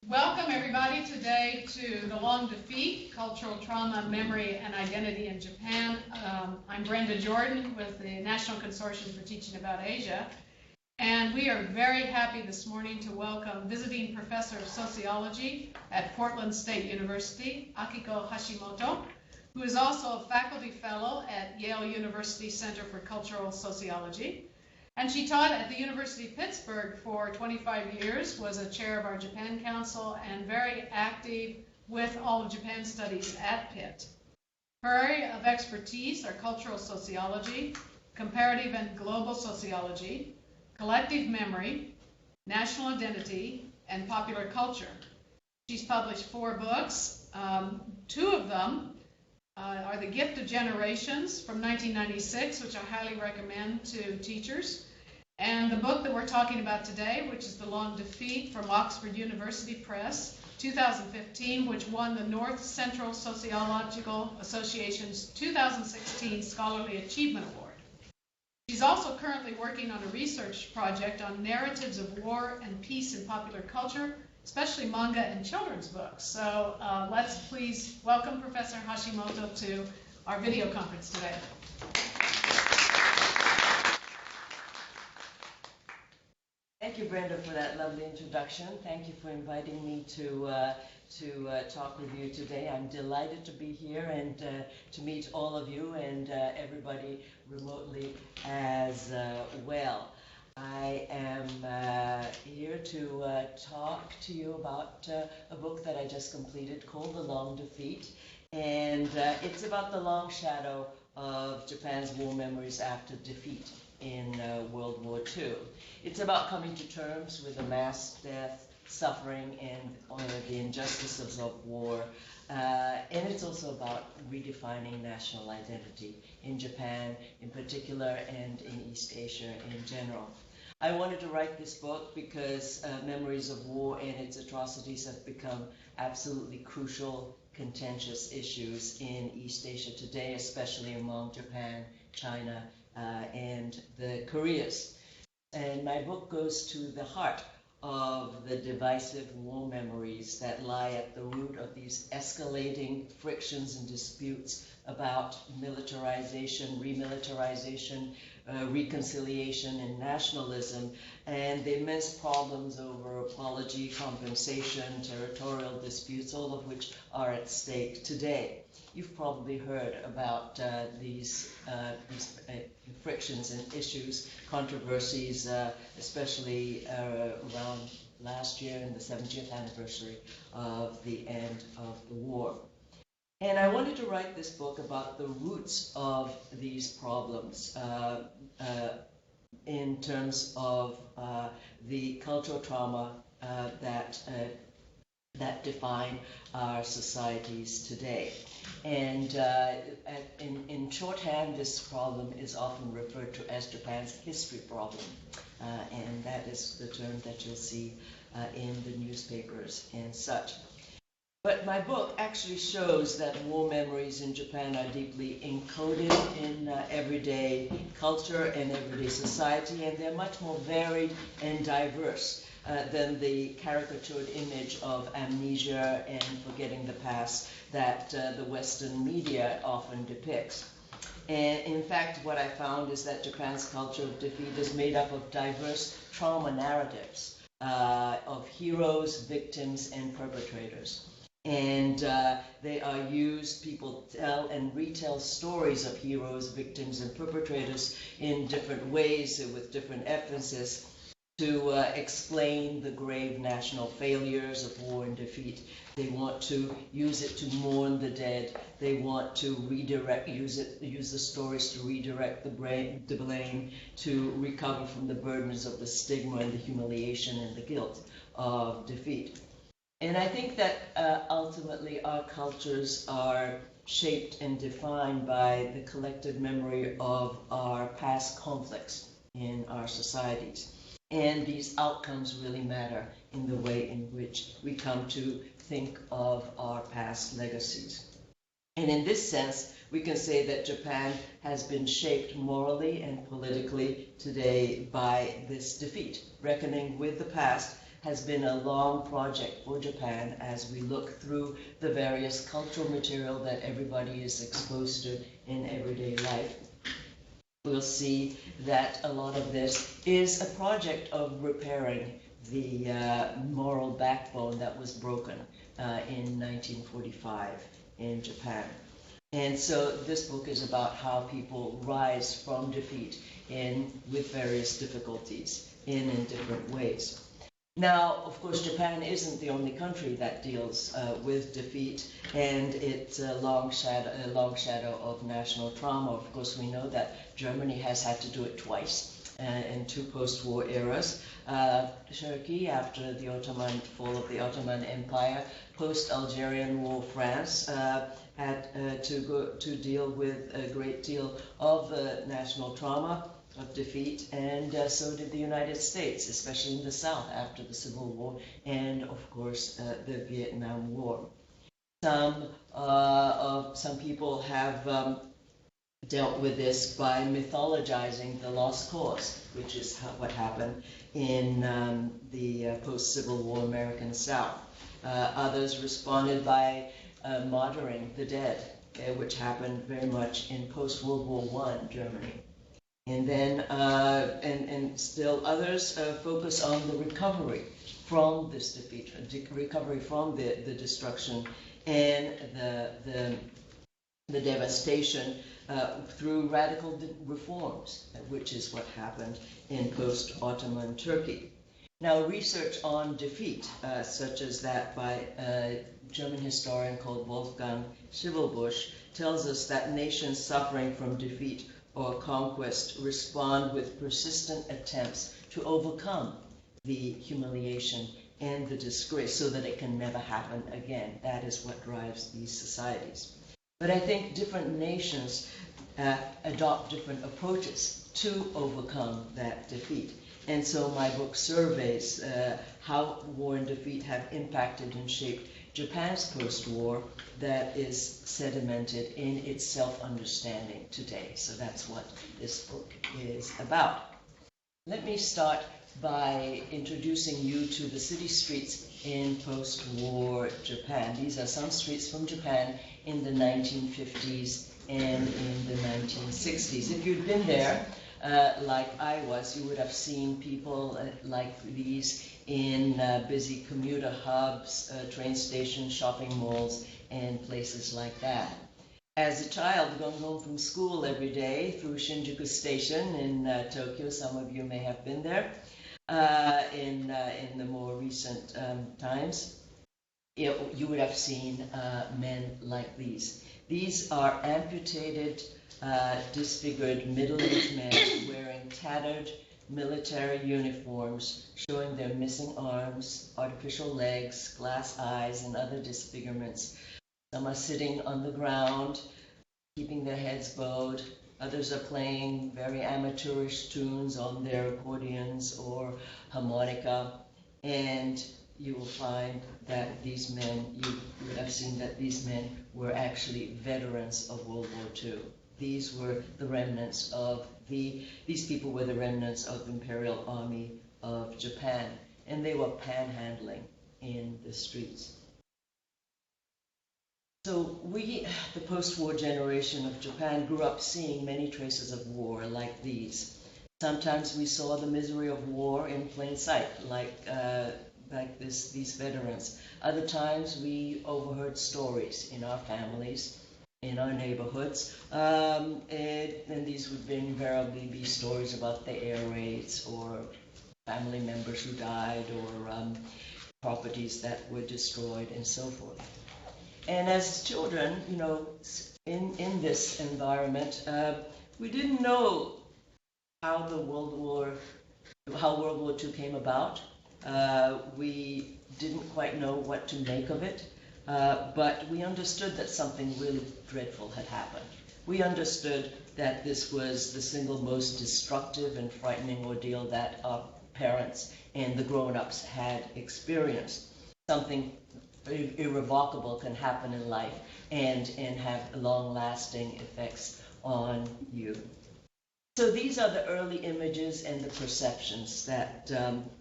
Welcome everybody today to The Long Defeat, Cultural Trauma, Memory, and Identity in Japan. I'm Brenda Jordan with the National Consortium for Teaching About Asia. And we are very happy this morning to welcome visiting professor of sociology at Portland State University, Akiko Hashimoto, who is also a faculty fellow at Yale University Center for Cultural Sociology. And she taught at the University of Pittsburgh for 25 years, was a chair of our Japan Council, and very active with all of Japan studies at Pitt. Her area of expertise are cultural sociology, comparative and global sociology, collective memory, national identity, and popular culture. She's published 4 books. 2 of them are The Gift of Generations from 1996, which I highly recommend to teachers. And the book that we're talking about today, which is The Long Defeat from Oxford University Press, 2015, which won the North Central Sociological Association's 2016 Scholarly Achievement Award. She's also currently working on a research project on narratives of war and peace in popular culture, especially manga and children's books. So let's please welcome Professor Hashimoto to our video conference today. Thank you, Brenda, for that lovely introduction. Thank you for inviting me to talk with you today. I'm delighted to be here and to meet all of you and everybody remotely as well. I am here to talk to you about a book that I just completed called The Long Defeat, and it's about the long shadow of Japan's war memories after defeat in World War II. It's about coming to terms with the mass death, suffering, and the injustices of war. And it's also about redefining national identity in Japan in particular and in East Asia in general. I wanted to write this book because memories of war and its atrocities have become absolutely crucial, contentious issues in East Asia today, especially among Japan, China, and the Koreas. And my book goes to the heart of the divisive war memories that lie at the root of these escalating frictions and disputes about militarization, remilitarization, reconciliation, and nationalism, and the immense problems over apology, compensation, territorial disputes, all of which are at stake today. You've probably heard about these frictions and issues, controversies, especially around last year and the 70th anniversary of the end of the war. And I wanted to write this book about the roots of these problems in terms of the cultural trauma that define our societies today. And in shorthand, this problem is often referred to as Japan's history problem. And that is the term that you'll see in the newspapers and such. But my book actually shows that war memories in Japan are deeply encoded in everyday culture and everyday society, and they're much more varied and diverse than the caricatured image of amnesia and forgetting the past that the Western media often depicts. And in fact, what I found is that Japan's culture of defeat is made up of diverse trauma narratives of heroes, victims, and perpetrators. And they are used, people tell and retell stories of heroes, victims, and perpetrators in different ways with different emphasis to explain the grave national failures of war and defeat. They want to use it to mourn the dead. They want to use the stories to redirect the blame, to recover from the burdens of the stigma and the humiliation and the guilt of defeat. And I think that ultimately our cultures are shaped and defined by the collective memory of our past conflicts in our societies. And these outcomes really matter in the way in which we come to think of our past legacies. And in this sense, we can say that Japan has been shaped morally and politically today by this defeat, reckoning with the past has been a long project for Japan as we look through the various cultural material that everybody is exposed to in everyday life. We'll see that a lot of this is a project of repairing the moral backbone that was broken in 1945 in Japan. And so this book is about how people rise from defeat with various difficulties in different ways. Now, of course, Japan isn't the only country that deals with defeat, and it's a long shadow of national trauma. Of course, we know that Germany has had to do it twice in two post-war eras. Turkey, after the fall of the Ottoman Empire, post-Algerian War, France had to deal with a great deal of national trauma, of defeat, and so did the United States, especially in the South after the Civil War, and of course the Vietnam War. Some people have dealt with this by mythologizing the lost cause, which is what happened in the post-Civil War American South. Others responded by murdering the dead, which happened very much in post-World War I Germany. And then, and still others focus on the recovery from this defeat, recovery from the destruction and the devastation through radical reforms, which is what happened in post-Ottoman Turkey. Now, research on defeat, such as that by a German historian called Wolfgang Schivelbusch, tells us that nations suffering from defeat or conquest respond with persistent attempts to overcome the humiliation and the disgrace so that it can never happen again. That is what drives these societies. But I think different nations adopt different approaches to overcome that defeat. And so my book surveys how war and defeat have impacted and shaped Japan's post-war that is sedimented in its self-understanding today. So that's what this book is about. Let me start by introducing you to the city streets in post-war Japan. These are some streets from Japan in the 1950s and in the 1960s. If you'd been there, like I was, you would have seen people like these in busy commuter hubs, train stations, shopping malls, and places like that. As a child, going home from school every day through Shinjuku Station in Tokyo, some of you may have been there in the more recent times, you would have seen men like these. These are amputated, disfigured, middle-aged men wearing tattered military uniforms, showing their missing arms, artificial legs, glass eyes, and other disfigurements. Some are sitting on the ground, keeping their heads bowed. Others are playing very amateurish tunes on their accordions or harmonica. And you will find that these men, you would have seen that these men were actually veterans of World War II. These were the remnants of these people were the remnants of the Imperial Army of Japan, and they were panhandling in the streets. So we, the post-war generation of Japan, grew up seeing many traces of war like these. Sometimes we saw the misery of war in plain sight, like these veterans. Other times we overheard stories in our families, in our neighborhoods, and these would invariably be stories about the air raids or family members who died or properties that were destroyed and so forth. And as children, you know, in this environment, we didn't know how World War II came about. We didn't quite know what to make of it, but we understood that something really dreadful had happened. We understood that this was the single most destructive and frightening ordeal that our parents and the grown-ups had experienced. Something irrevocable can happen in life and have long-lasting effects on you. So these are the early images and the perceptions that,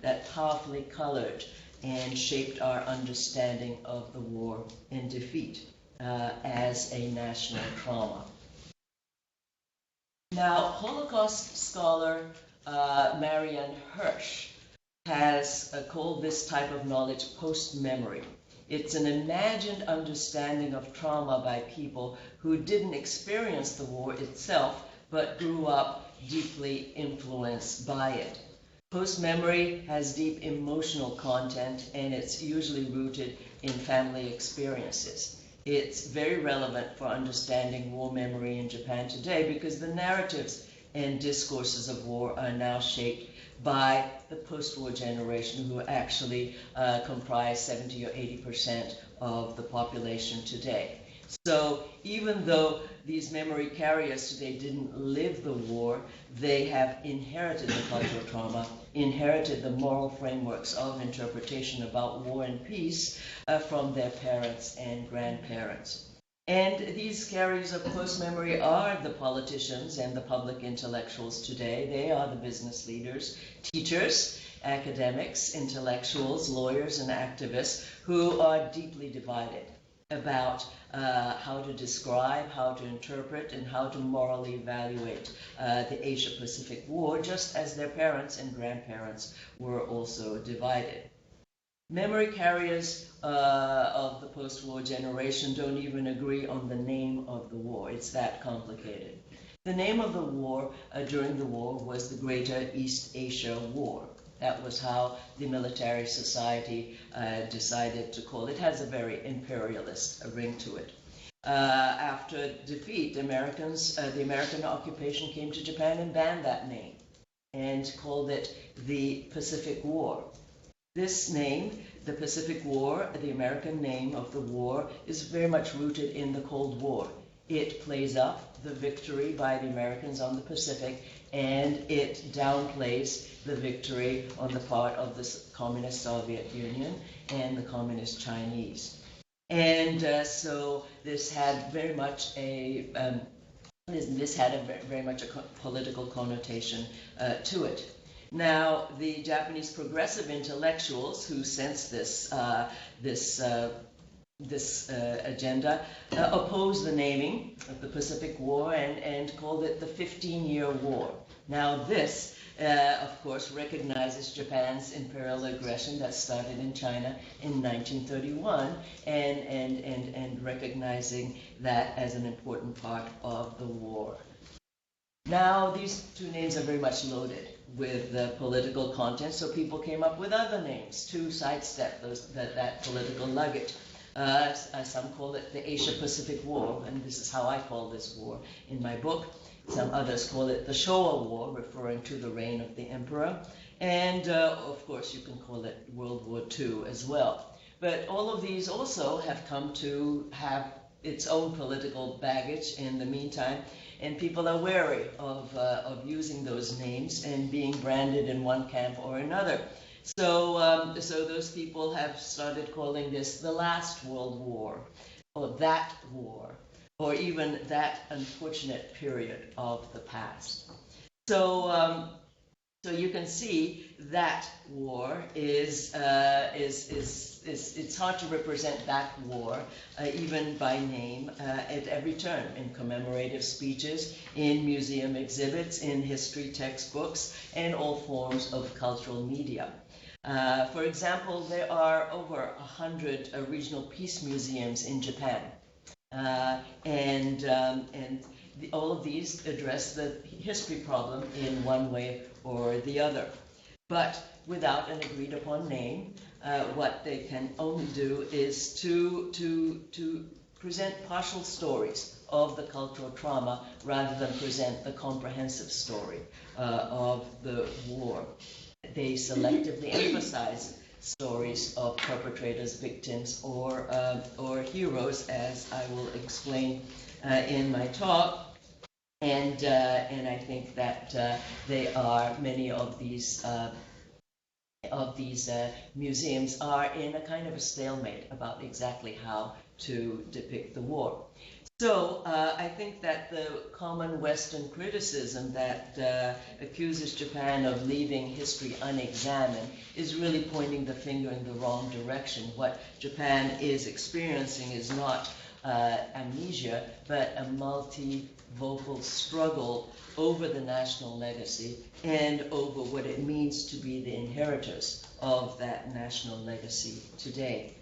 that powerfully colored and shaped our understanding of the war and defeat as a national trauma. Now, Holocaust scholar Marianne Hirsch has called this type of knowledge post-memory. It's an imagined understanding of trauma by people who didn't experience the war itself, but grew up deeply influenced by it. Post-memory has deep emotional content, and it's usually rooted in family experiences. It's very relevant for understanding war memory in Japan today because the narratives and discourses of war are now shaped by the post-war generation, who actually comprise 70 or 80% of the population today. So even though these memory carriers today didn't live the war, they have inherited the cultural trauma, inherited the moral frameworks of interpretation about war and peace from their parents and grandparents. And these carriers of post-memory are the politicians and the public intellectuals today. They are the business leaders, teachers, academics, intellectuals, lawyers, and activists who are deeply divided about how to describe, how to interpret, and how to morally evaluate the Asia-Pacific War, just as their parents and grandparents were also divided. Memory carriers of the post-war generation don't even agree on the name of the war. It's that complicated. The name of the war during the war was the Greater East Asia War. That was how the military society decided to call it. It has a very imperialist ring to it. After defeat, the American occupation came to Japan and banned that name and called it the Pacific War. This name, the Pacific War, the American name of the war, is very much rooted in the Cold War. It plays up the victory by the Americans on the Pacific, and it downplays the victory on the part of the Communist Soviet Union and the Communist Chinese. And so this had very much a very much a political connotation to it. Now, the Japanese progressive intellectuals who sensed this agenda opposed the naming of the Pacific War and called it the 15-year war. Now, this, of course, recognizes Japan's imperial aggression that started in China in 1931 and recognizing that as an important part of the war. Now, these two names are very much loaded with political content, so people came up with other names to sidestep that political luggage. Some call it the Asia-Pacific War, and this is how I call this war in my book. Some others call it the Showa War, referring to the reign of the emperor. And, of course, you can call it World War II as well. But all of these also have come to have its own political baggage in the meantime, and people are wary of using those names and being branded in one camp or another. So, so those people have started calling this the last World War, or that war, or even that unfortunate period of the past. So, so you can see that war is it's hard to represent that war even by name at every turn, in commemorative speeches, in museum exhibits, in history textbooks, and all forms of cultural media. For example, there are over 100 regional peace museums in Japan, and all of these address the history problem in one way or the other, but without an agreed upon name. What they can only do is to present partial stories of the cultural trauma rather than present the comprehensive story of the war. They selectively emphasize stories of perpetrators, victims, or heroes, as I will explain in my talk. And I think that many of these museums are in a kind of a stalemate about exactly how to depict the war. So I think that the common Western criticism that accuses Japan of leaving history unexamined is really pointing the finger in the wrong direction. What Japan is experiencing is not amnesia, but a multivocal struggle over the national legacy and over what it means to be the inheritors of that national legacy today.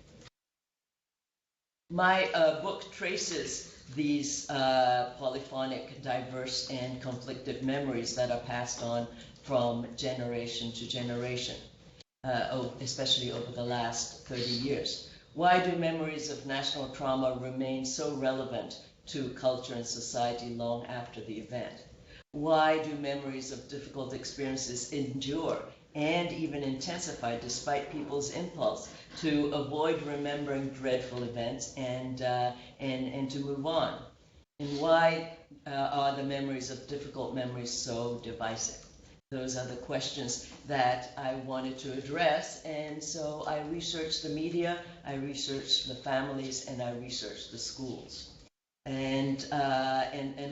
My book traces these polyphonic, diverse, and conflicted memories that are passed on from generation to generation, especially over the last 30 years. Why do memories of national trauma remain so relevant to culture and society long after the event? Why do memories of difficult experiences endure and even intensify despite people's impulse to avoid remembering dreadful events and to move on? And why are the memories of difficult memories so divisive? Those are the questions that I wanted to address, and so I researched the media, I researched the families, and I researched the schools. And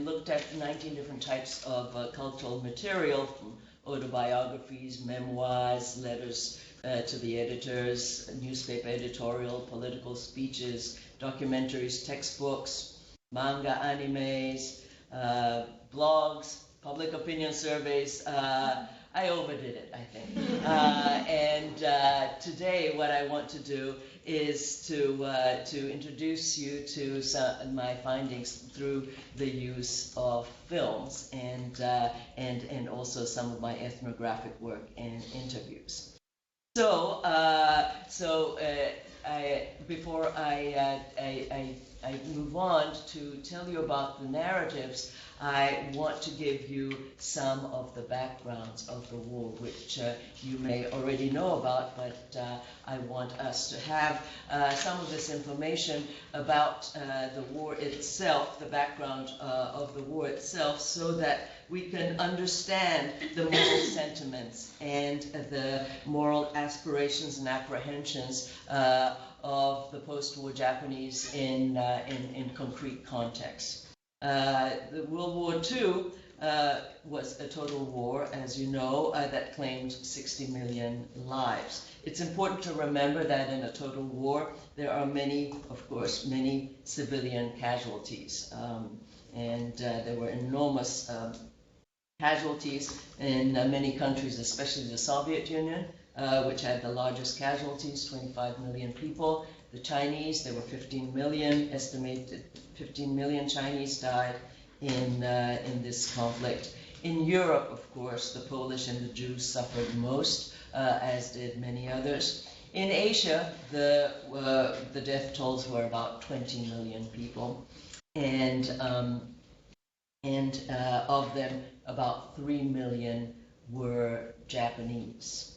looked at 19 different types of cultural material, from autobiographies, memoirs, letters to the editors, newspaper editorial, political speeches, documentaries, textbooks, manga, animes, blogs, public opinion surveys. I overdid it, I think. And today what I want to do is to introduce you to my findings through the use of films and also some of my ethnographic work and interviews. So before I move on to tell you about the narratives, I want to give you some of the backgrounds of the war, which you may already know about, but I want us to have some of this information about the war itself, the background of the war itself, so that we can understand the moral sentiments and the moral aspirations and apprehensions of the post-war Japanese in concrete context. The World War II was a total war, as you know, that claimed 60 million lives. It's important to remember that in a total war, there are many civilian casualties. And there were enormous casualties in many countries, especially the Soviet Union, which had the largest casualties, 25 million people. The Chinese, there were 15 million, estimated 15 million Chinese died in this conflict. In Europe, of course, the Polish and the Jews suffered most, as did many others. In Asia, the death tolls were about 20 million people, and of them, about 3 million were Japanese.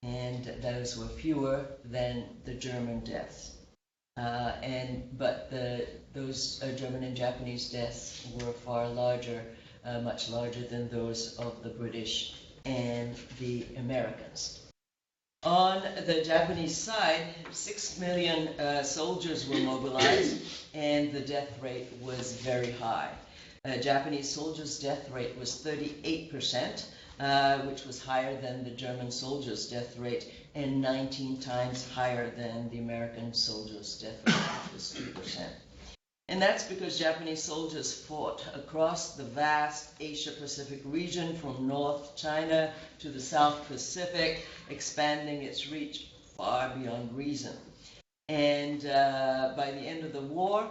And those were fewer than the German deaths. But those German and Japanese deaths were far larger, much larger than those of the British and the Americans. On the Japanese side, 6 million soldiers were mobilized, and the death rate was very high. Japanese soldiers' death rate was 38%, which was higher than the German soldiers' death rate and 19 times higher than the American soldiers' death rate, which was 2%. And that's because Japanese soldiers fought across the vast Asia-Pacific region from North China to the South Pacific, expanding its reach far beyond reason. And by the end of the war,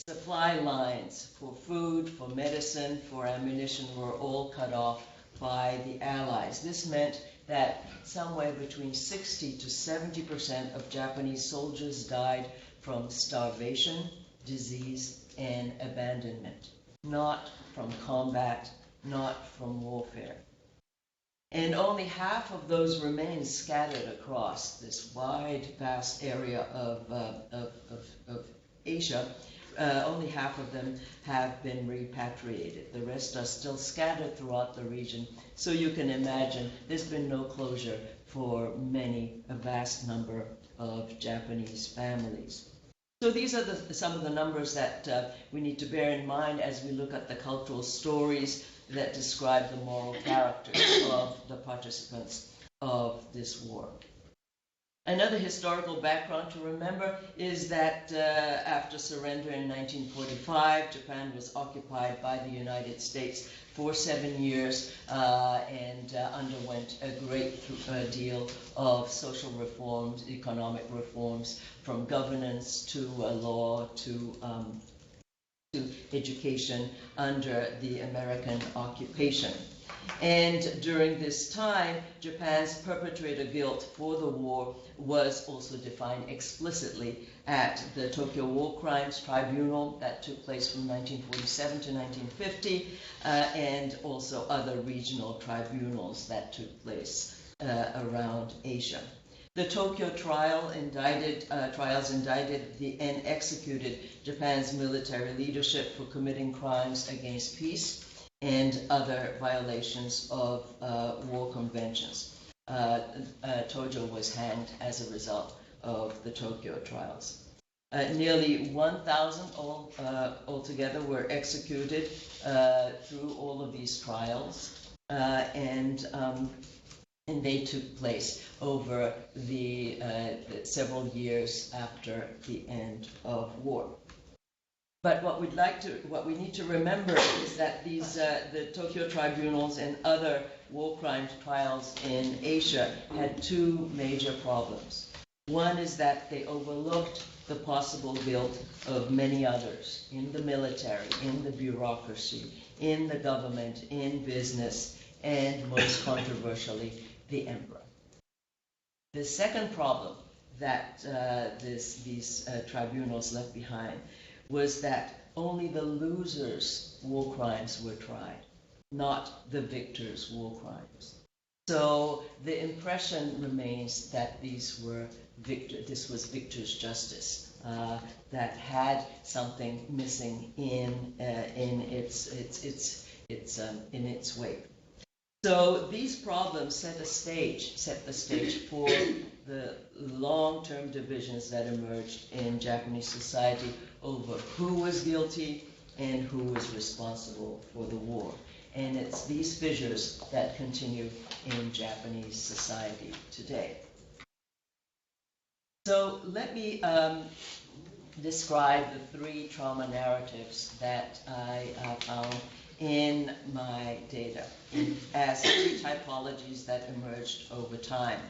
supply lines for food, for medicine, for ammunition were all cut off by the Allies. This meant that somewhere between 60 to 70% of Japanese soldiers died from starvation, disease, and abandonment, not from combat, not from warfare. And only half of those remains scattered across this wide, vast area of Asia. Only half of them have been repatriated. The rest are still scattered throughout the region. So you can imagine there's been no closure for a vast number of Japanese families. So these are some of the numbers that we need to bear in mind as we look at the cultural stories that describe the moral characters of the participants of this war. Another historical background to remember is that after surrender in 1945, Japan was occupied by the United States for 7 years and underwent a great deal of social reforms, economic reforms, from governance to law to education under the American occupation. And during this time, Japan's perpetrator guilt for the war was also defined explicitly at the Tokyo War Crimes Tribunal that took place from 1947 to 1950, and also other regional tribunals that took place around Asia. The Tokyo trials indicted and executed Japan's military leadership for committing crimes against peace and other violations of war conventions. Tojo was hanged as a result of the Tokyo trials. Nearly 1,000 altogether were executed through all of these trials, and they took place over the several years after the end of war. But what we need to remember is that these the Tokyo tribunals and other war crimes trials in Asia had two major problems. One is that they overlooked the possible guilt of many others in the military, in the bureaucracy, in the government, in business, and most controversially, the emperor. The second problem that these tribunals left behind was that only the losers' war crimes were tried, not the victors' war crimes. So the impression remains that this was victor's justice, that had something missing in its wake. So these problems set the stage for the long-term divisions that emerged in Japanese society over who was guilty and who was responsible for the war. And it's these fissures that continue in Japanese society today. So let me describe the three trauma narratives that I found in my data as three typologies that emerged over time.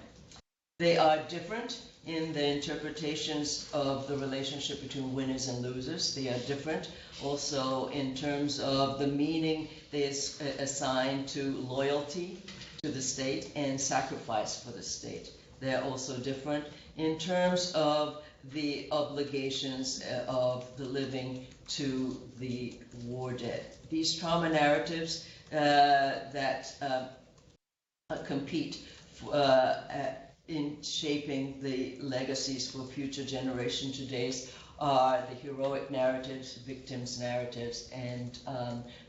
They are different in the interpretations of the relationship between winners and losers. They are different also in terms of the meaning they assign to loyalty to the state and sacrifice for the state. They're also different in terms of the obligations of the living to the war dead. These trauma narratives that compete in shaping the legacies for future generations today are the heroic narratives, victims narratives, and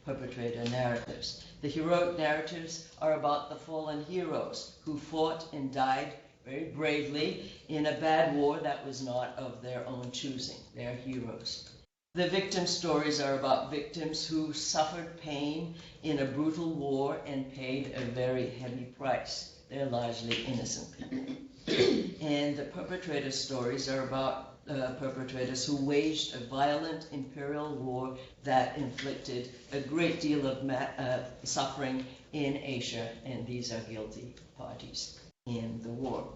perpetrator narratives. The heroic narratives are about the fallen heroes who fought and died very bravely in a bad war that was not of their own choosing. They are heroes. The victim stories are about victims who suffered pain in a brutal war and paid a very heavy price. They're largely innocent people. And the perpetrator stories are about perpetrators who waged a violent imperial war that inflicted a great deal of suffering in Asia, and these are guilty parties in the war.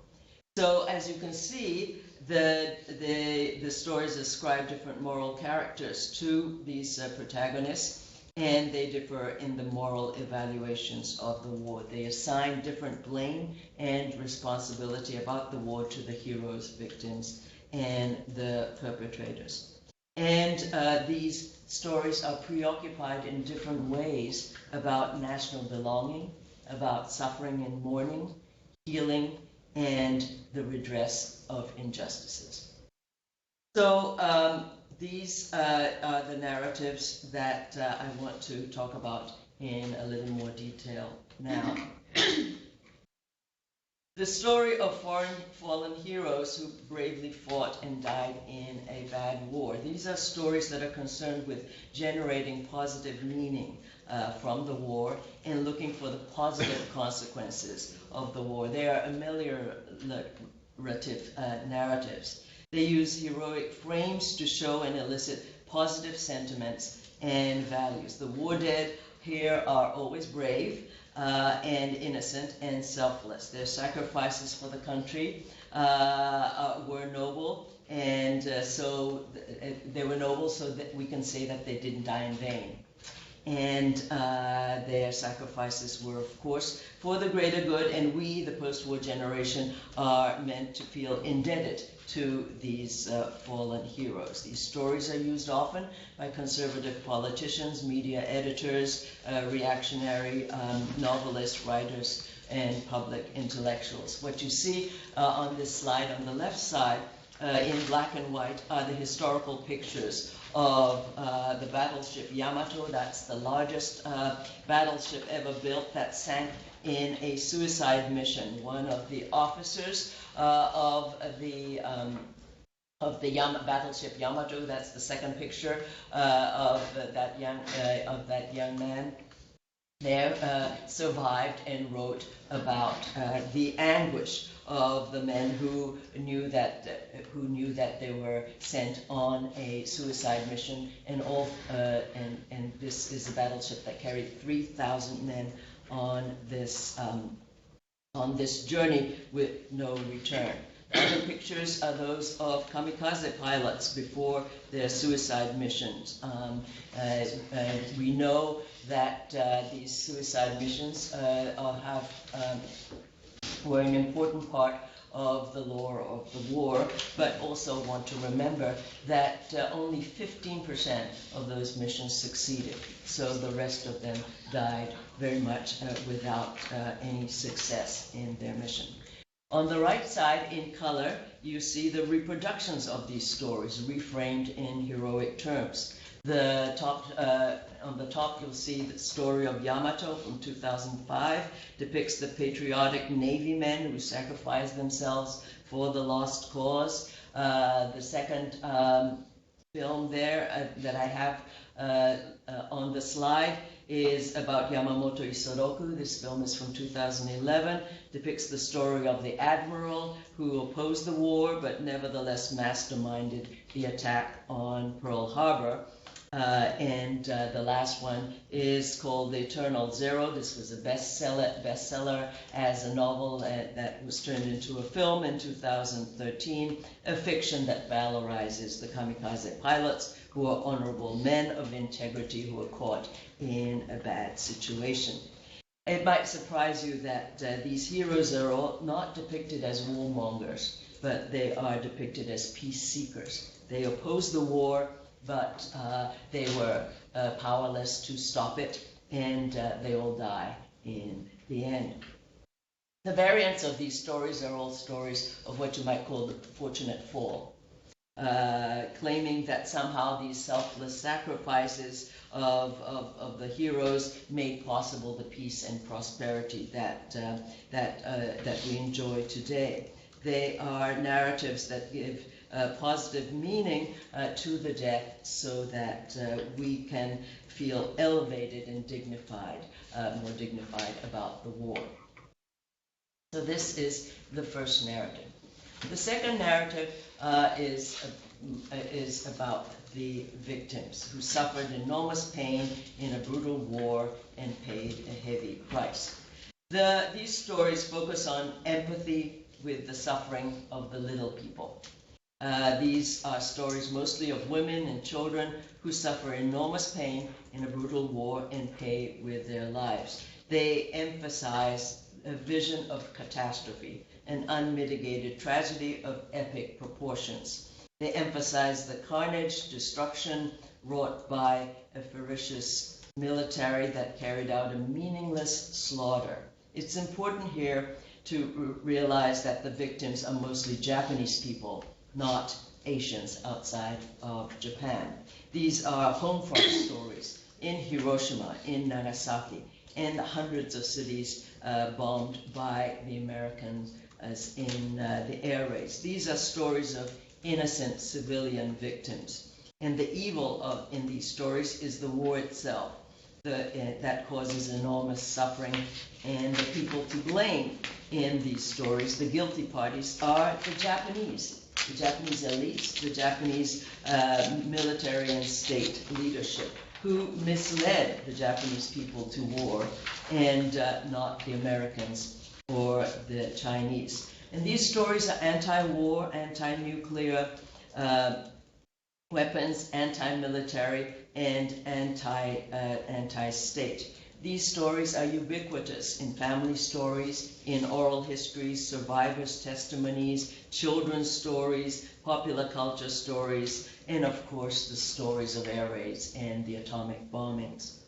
So as you can see, the stories ascribe different moral characters to these protagonists, and they differ in the moral evaluations of the war. They assign different blame and responsibility about the war to the heroes, victims, and the perpetrators. And these stories are preoccupied in different ways about national belonging, about suffering and mourning, healing, and the redress of injustices. So these are the narratives that I want to talk about in a little more detail now. The story of fallen heroes who bravely fought and died in a bad war. These are stories that are concerned with generating positive meaning from the war and looking for the positive consequences of the war. They are ameliorative narratives. They use heroic frames to show and elicit positive sentiments and values. The war dead here are always brave, and innocent and selfless. Their sacrifices for the country were noble, and so they were noble so that we can say that they didn't die in vain. And their sacrifices were, of course, for the greater good, and we, the post-war generation, are meant to feel indebted to these fallen heroes. These stories are used often by conservative politicians, media editors, reactionary novelists, writers, and public intellectuals. What you see on this slide on the left side in black and white are the historical pictures of the battleship Yamato. That's the largest battleship ever built that sank in a suicide mission. One of the officers of the battleship Yamato, that's the second picture of that young man there, survived and wrote about the anguish of the men who knew that they were sent on a suicide mission, and this is a battleship that carried 3,000 men on this journey with no return. Other pictures are those of kamikaze pilots before their suicide missions. We know that these suicide missions were an important part of the lore of the war, but also want to remember that only 15% of those missions succeeded. So the rest of them died very much without any success in their mission. On the right side, in color, you see the reproductions of these stories, reframed in heroic terms. On the top, you'll see the story of Yamato from 2005, depicts the patriotic Navy men who sacrificed themselves for the lost cause. The second film there that I have on the slide is about Yamamoto Isoroku. This film is from 2011, depicts the story of the admiral who opposed the war but nevertheless masterminded the attack on Pearl Harbor. And the last one is called The Eternal Zero. This was a bestseller as a novel that was turned into a film in 2013, a fiction that valorizes the kamikaze pilots who are honorable men of integrity who are caught in a bad situation. It might surprise you that these heroes are all not depicted as warmongers, but they are depicted as peace seekers. They opposed the war, but they were powerless to stop it, and they all die in the end. The variants of these stories are all stories of what you might call the fortunate fall, claiming that somehow these selfless sacrifices of the heroes made possible the peace and prosperity that we enjoy today. They are narratives that give positive meaning to the death so that we can feel elevated and dignified, more dignified about the war. So this is the first narrative. The second narrative is about the victims who suffered enormous pain in a brutal war and paid a heavy price. These stories focus on empathy with the suffering of the little people. These are stories mostly of women and children who suffer enormous pain in a brutal war and pay with their lives. They emphasize a vision of catastrophe, an unmitigated tragedy of epic proportions. They emphasize the carnage, destruction wrought by a ferocious military that carried out a meaningless slaughter. It's important here to realize that the victims are mostly Japanese people, not Asians outside of Japan. These are home front stories in Hiroshima, in Nagasaki, and hundreds of cities bombed by the American as in the air raids. These are stories of innocent civilian victims. And the evil in these stories is the war itself. That causes enormous suffering, and the people to blame in these stories, the guilty parties, are the Japanese elites, the Japanese military and state leadership, who misled the Japanese people to war, and not the Americans or the Chinese. And these stories are anti-war, anti-nuclear weapons, anti-military, and anti-state. These stories are ubiquitous in family stories, in oral histories, survivors' testimonies, children's stories, popular culture stories, and of course the stories of air raids and the atomic bombings.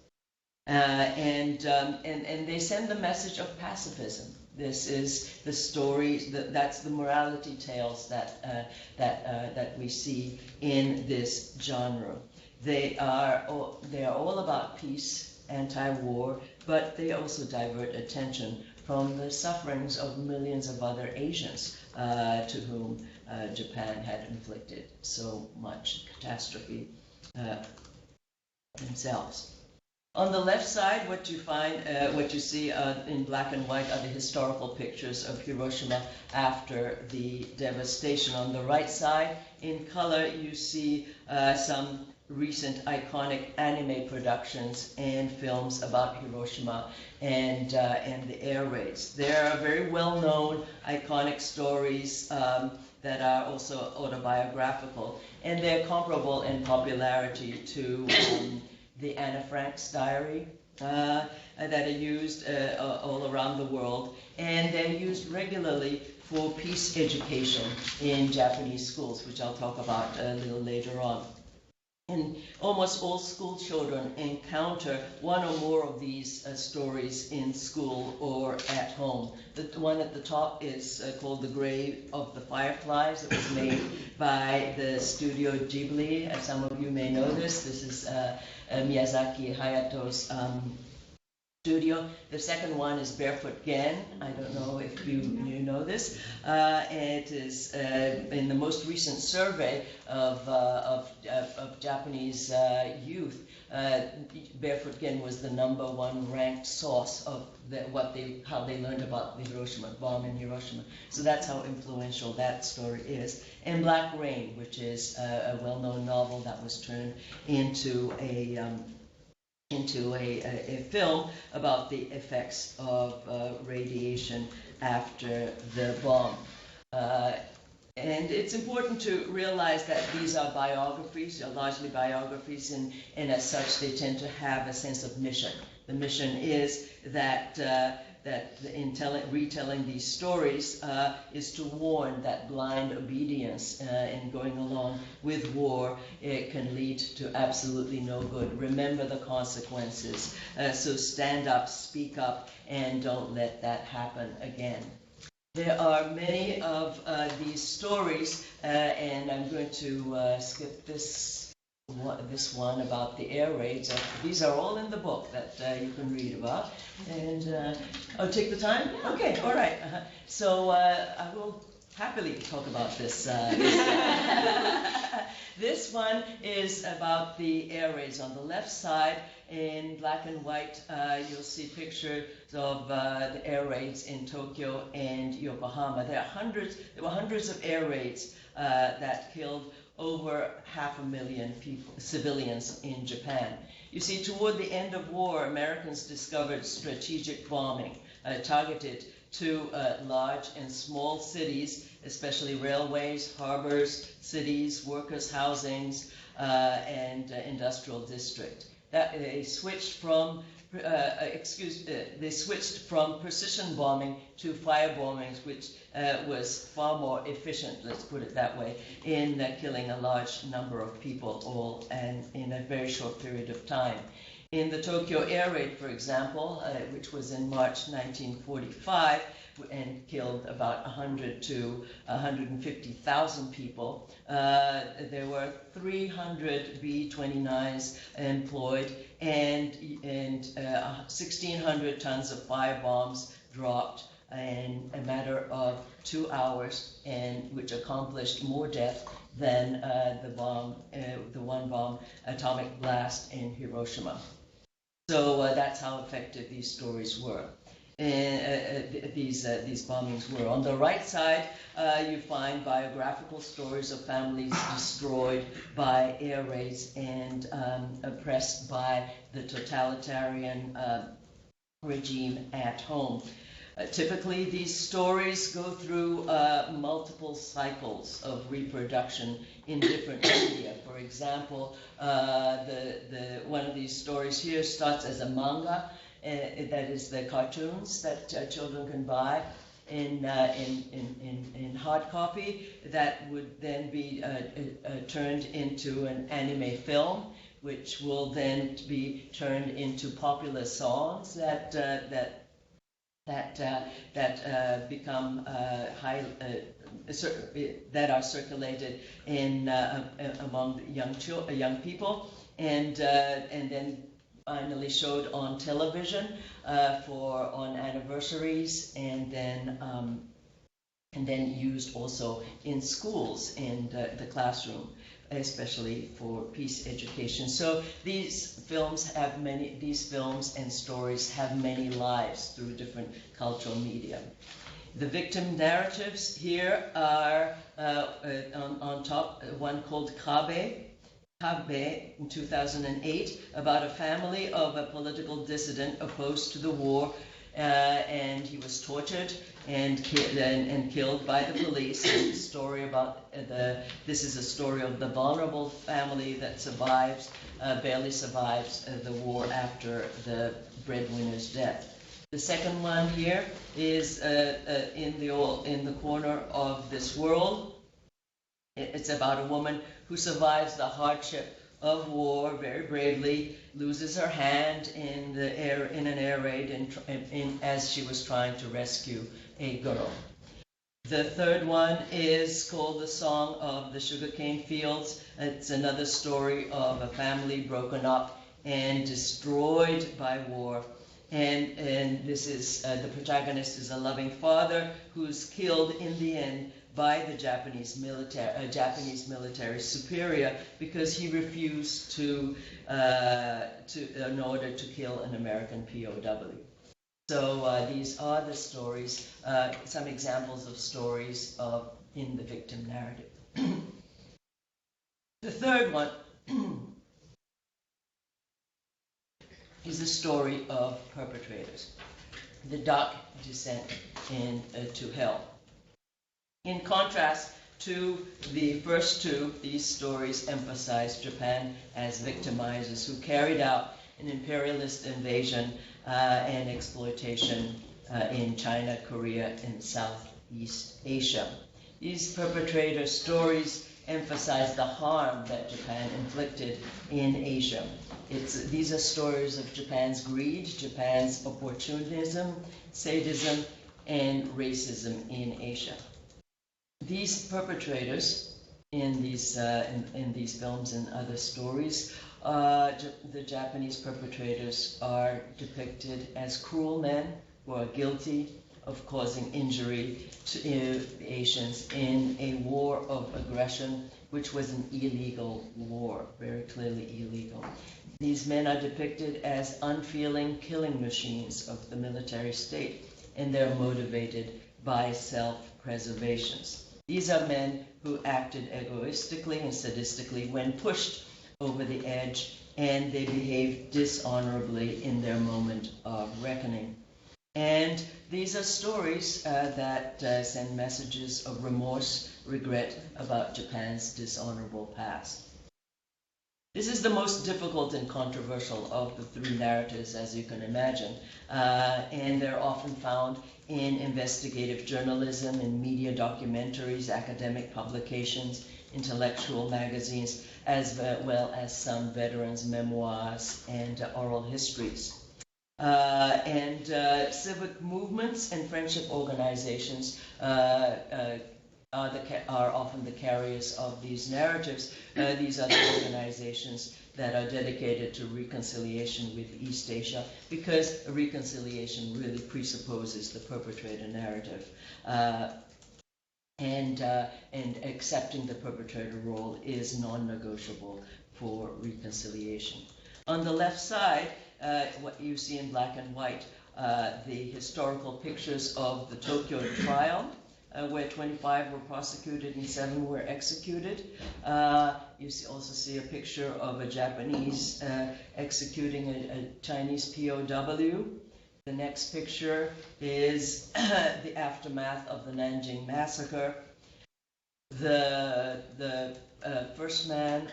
And they send the message of pacifism. This is the story, that's the morality tales that we see in this genre. They are all about peace, anti-war, but they also divert attention from the sufferings of millions of other Asians to whom Japan had inflicted so much catastrophe themselves. On the left side, what you see in black and white are the historical pictures of Hiroshima after the devastation. On the right side, in color, you see some recent iconic anime productions and films about Hiroshima and the air raids. There are very well-known iconic stories that are also autobiographical, and they're comparable in popularity to the Anne Frank's diary that are used all around the world, and they're used regularly for peace education in Japanese schools, which I'll talk about a little later on. And almost all school children encounter one or more of these stories in school or at home. The one at the top is called The Grave of the Fireflies. It was made by the Studio Ghibli. As some of you may know this. This is Miyazaki Hayato's studio. The second one is Barefoot Gen. I don't know if you know this. It is in the most recent survey of Japanese youth. Barefoot Gen was the #1 ranked source of how they learned about the Hiroshima bomb in Hiroshima. So that's how influential that story is. And Black Rain, which is a well-known novel that was turned into a film about the effects of radiation after the bomb. And it's important to realize that these are biographies, largely biographies, and as such they tend to have a sense of mission. The mission is that in retelling these stories is to warn that blind obedience in going along with war, it can lead to absolutely no good. Remember the consequences. So stand up, speak up, and don't let that happen again. There are many of these stories, and I'm going to skip this one about the air raids. These are all in the book that you can read about. And take the time? Okay, all right. So I will happily talk about this. This one is about the air raids. On the left side, in black and white, you'll see pictures of the air raids in Tokyo and Yokohama. There were hundreds of air raids that killed over 500,000 people, civilians in Japan. You see, toward the end of war, Americans discovered strategic bombing targeted to large and small cities, especially railways, harbors, cities, workers' housings, and industrial district. They switched from precision bombing to fire bombings, which was far more efficient, let's put it that way, in killing a large number of people all and in a very short period of time. In the Tokyo air raid, for example, which was in March 1945, and killed about 100 to 150,000 people. There were 300 B-29s employed, and 1,600 tons of firebombs dropped in a matter of 2 hours, and which accomplished more death than the one bomb atomic blast in Hiroshima. So that's how effective these stories were. These bombings were. On the right side, you find biographical stories of families destroyed by air raids and oppressed by the totalitarian regime at home. Typically, these stories go through multiple cycles of reproduction in different media. For example, one of these stories here starts as a manga. That is the cartoons that children can buy in hard copy. That would then be turned into an anime film, which will then be turned into popular songs that become that are circulated in among young people, and then finally showed on television on anniversaries, and then used also in schools in the classroom, especially for peace education. So these films and stories have many lives through different cultural media. The victim narratives here are on top, one called Kabe in 2008, about a family of a political dissident opposed to the war, and he was tortured and killed by the police. This is a story of the vulnerable family that barely survives the war after the breadwinner's death. The second one here is in the corner of this world. It's about a woman who survives the hardship of war very bravely, loses her hand in an air raid as she was trying to rescue a girl. The third one is called The Song of the Sugarcane Fields. It's another story of a family broken up and destroyed by war. And this is the protagonist is a loving father who's killed in the end by the Japanese military superior because he refused in order to kill an American POW. So these are the stories, some examples of stories in the victim narrative. The third one is a story of perpetrators, the dark descent into hell. In contrast to the first two, these stories emphasize Japan as victimizers who carried out an imperialist invasion and exploitation in China, Korea, and Southeast Asia. These perpetrator stories emphasize the harm that Japan inflicted in Asia. These are stories of Japan's greed, Japan's opportunism, sadism, and racism in Asia. These perpetrators in these films and other stories, the Japanese perpetrators are depicted as cruel men who are guilty of causing injury to Asians in a war of aggression, which was an illegal war, very clearly illegal. These men are depicted as unfeeling killing machines of the military state, and they're motivated by self-preservation. These are men who acted egoistically and sadistically when pushed over the edge, and they behaved dishonorably in their moment of reckoning. And these are stories that send messages of remorse, regret about Japan's dishonorable past. This is the most difficult and controversial of the three narratives, as you can imagine, and they're often found in investigative journalism, in media documentaries, academic publications, intellectual magazines, as well as some veterans' memoirs and oral histories. Civic movements and friendship organizations are often the carriers of these narratives. These are the organizations that are dedicated to reconciliation with East Asia, because a reconciliation really presupposes the perpetrator narrative. and accepting the perpetrator role is non-negotiable for reconciliation. On the left side, what you see in black and white, the historical pictures of the Tokyo trial, where 25 were prosecuted and 7 were executed. You also see a picture of a Japanese executing a Chinese POW. The next picture is the aftermath of the Nanjing massacre. The first man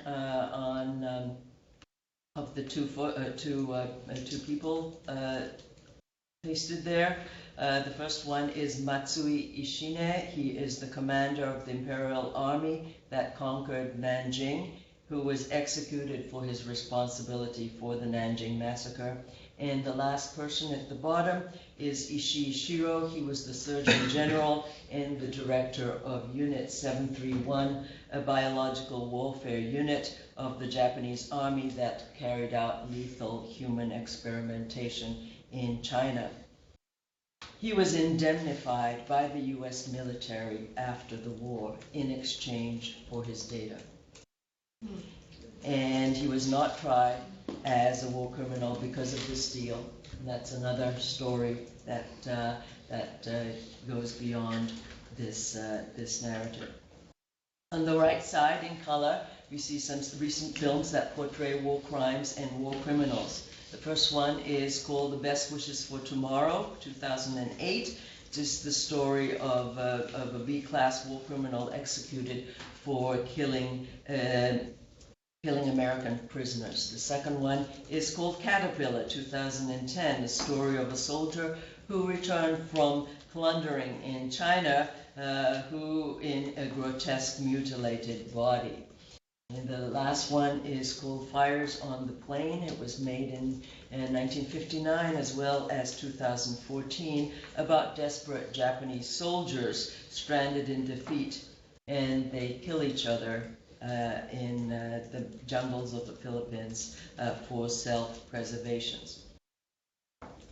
of the two people pasted there. The first one is Matsui Ishine. He is the commander of the Imperial Army that conquered Nanjing, who was executed for his responsibility for the Nanjing massacre. And the last person at the bottom is Ishii Shiro. He was the Surgeon General and the director of Unit 731, a biological warfare unit of the Japanese army that carried out lethal human experimentation in China. He was indemnified by the US military after the war in exchange for his data. And he was not tried as a war criminal because of this deal. And that's another story that goes beyond this narrative. On the right side, in color, we see some recent films that portray war crimes and war criminals. The first one is called The Best Wishes for Tomorrow, 2008. It is the story of a B-class war criminal executed for killing American prisoners. The second one is called Caterpillar, 2010, the story of a soldier who returned from plundering in China, who in a grotesque mutilated body. And the last one is called Fires on the Plain. It was made in 1959 as well as 2014 about desperate Japanese soldiers stranded in defeat, and they kill each other in the jungles of the Philippines for self-preservation.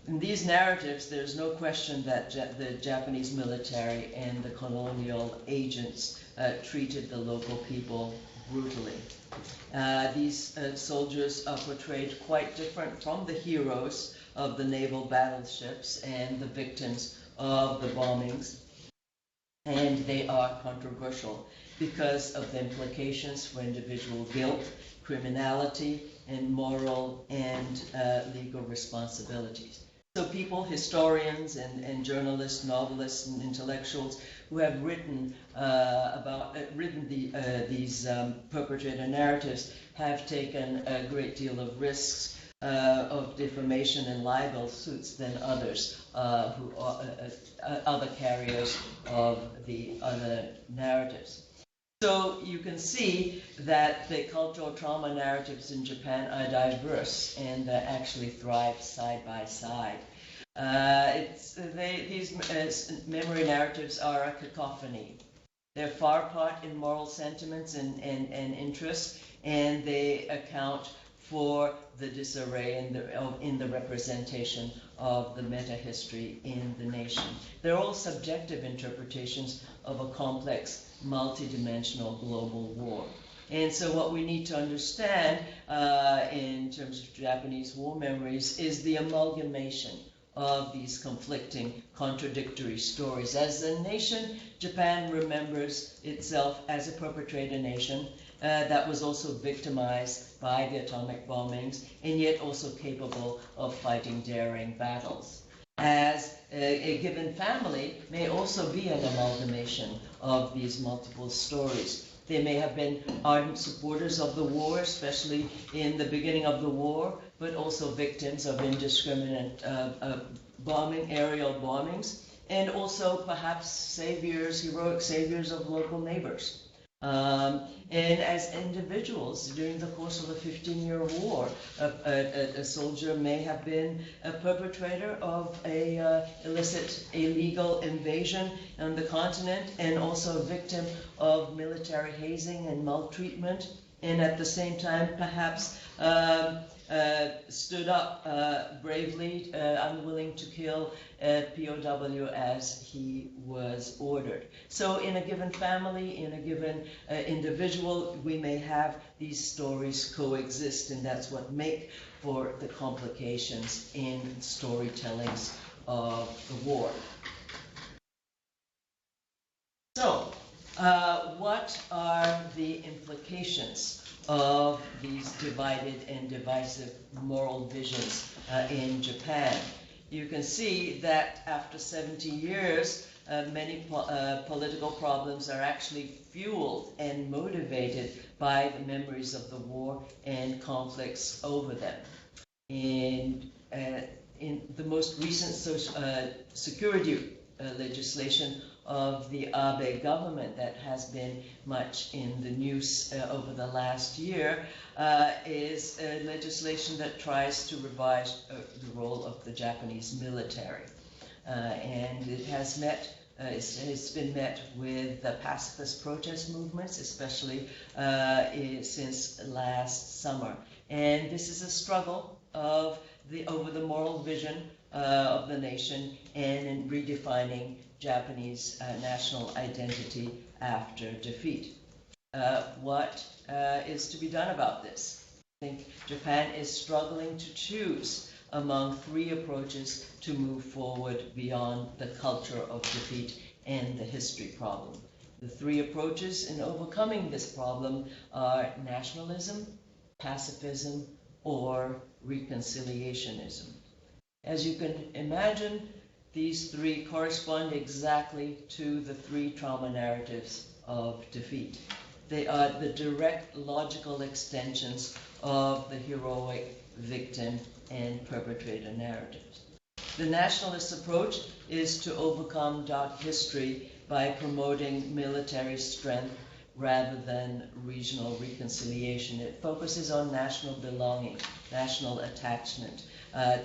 In these narratives, there's no question that the Japanese military and the colonial agents treated the local people brutally. These soldiers are portrayed quite different from the heroes of the naval battleships and the victims of the bombings, and they are controversial because of the implications for individual guilt, criminality, and moral and legal responsibilities. So people, historians and journalists, novelists, and intellectuals who have written these perpetrator narratives have taken a great deal of risks of defamation and libel suits than others, who are other carriers of the other narratives. So you can see that the cultural trauma narratives in Japan are diverse and actually thrive side by side. These memory narratives are a cacophony. They're far apart in moral sentiments and interests, and they account for the disarray in the representation of the meta-history in the nation. They're all subjective interpretations of a complex, multidimensional global war. And so what we need to understand in terms of Japanese war memories is the amalgamation of these conflicting, contradictory stories. As a nation, Japan remembers itself as a perpetrator nation that was also victimized by the atomic bombings, and yet also capable of fighting daring battles. As a given family may also be an amalgamation of these multiple stories. They may have been ardent supporters of the war, especially in the beginning of the war, but also victims of indiscriminate bombing, aerial bombings, and also perhaps saviors, heroic saviors of local neighbors. And as individuals, during the course of a 15-year war, a soldier may have been a perpetrator of a illicit, illegal invasion on the continent, and also a victim of military hazing and maltreatment, and at the same time perhaps stood up bravely, unwilling to kill a POW as he was ordered. So in a given family, in a given individual, we may have these stories coexist, and that's what make for the complications in storytellings of the war. So, what are the implications of these divided and divisive moral visions in Japan? You can see that after 70 years, many political problems are actually fueled and motivated by the memories of the war and conflicts over them. And in the most recent security legislation of the Abe government that has been much in the news over the last year is legislation that tries to revise the role of the Japanese military. And it has met it's been met with the pacifist protest movements, especially since last summer. And this is a struggle over the moral vision of the nation and in redefining Japanese national identity after defeat. What is to be done about this? I think Japan is struggling to choose among three approaches to move forward beyond the culture of defeat and the history problem. The three approaches in overcoming this problem are nationalism, pacifism, or reconciliationism. As you can imagine, these three correspond exactly to the three trauma narratives of defeat. They are the direct logical extensions of the heroic, victim, and perpetrator narratives. The nationalist approach is to overcome dark history by promoting military strength rather than regional reconciliation. It focuses on national belonging, national attachment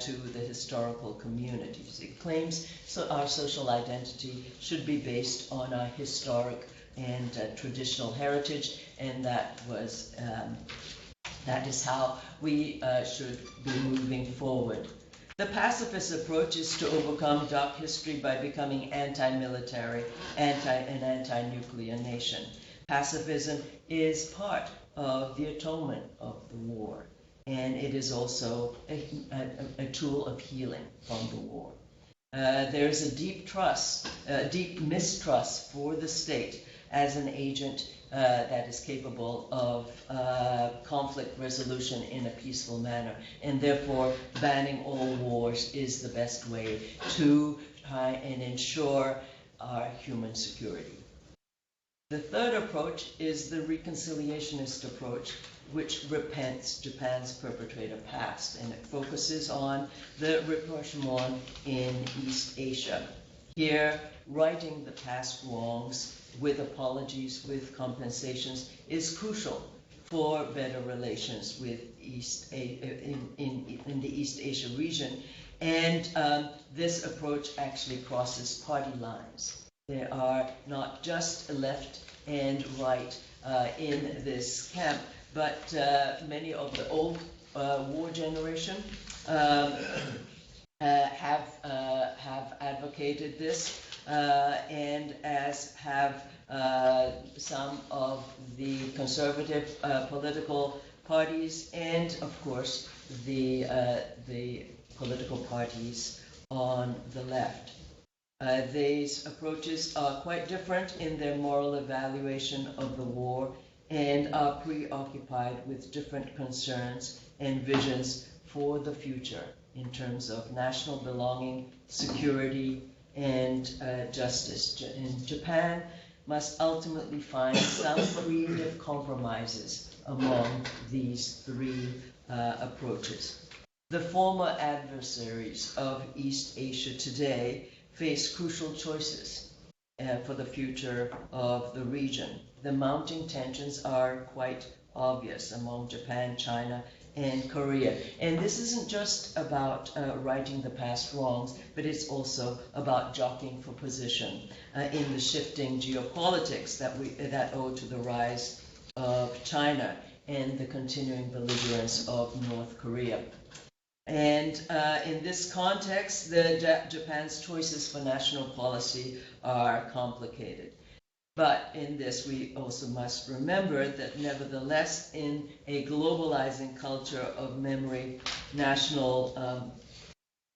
to the historical communities. It claims our social identity should be based on our historic and traditional heritage, and that is how we should be moving forward. The pacifist approach is to overcome dark history by becoming anti-military, an anti-nuclear nation. Pacifism is part of the atonement of the war, and it is also a tool of healing from the war. There is a deep mistrust for the state as an agent that is capable of conflict resolution in a peaceful manner, and therefore banning all wars is the best way to try and ensure our human security. The third approach is the reconciliationist approach, which repents Japan's perpetrator past, and it focuses on the rapprochement in East Asia. Here, righting the past wrongs with apologies, with compensations, is crucial for better relations with in the East Asia region. And this approach actually crosses party lines. There are not just left and right in this camp, but many of the old war generation have advocated this, and as have some of the conservative political parties, and of course the political parties on the left. These approaches are quite different in their moral evaluation of the war and are preoccupied with different concerns and visions for the future in terms of national belonging, security, and justice. And Japan must ultimately find some creative compromises among these three approaches. The former adversaries of East Asia today face crucial choices for the future of the region. The mounting tensions are quite obvious among Japan, China, and Korea. And this isn't just about righting the past wrongs, but it's also about jockeying for position in the shifting geopolitics that owe to the rise of China. and the continuing belligerence of North Korea. And in this context, Japan's choices for national policy are complicated. But in this, we also must remember that nevertheless, in a globalizing culture of memory, national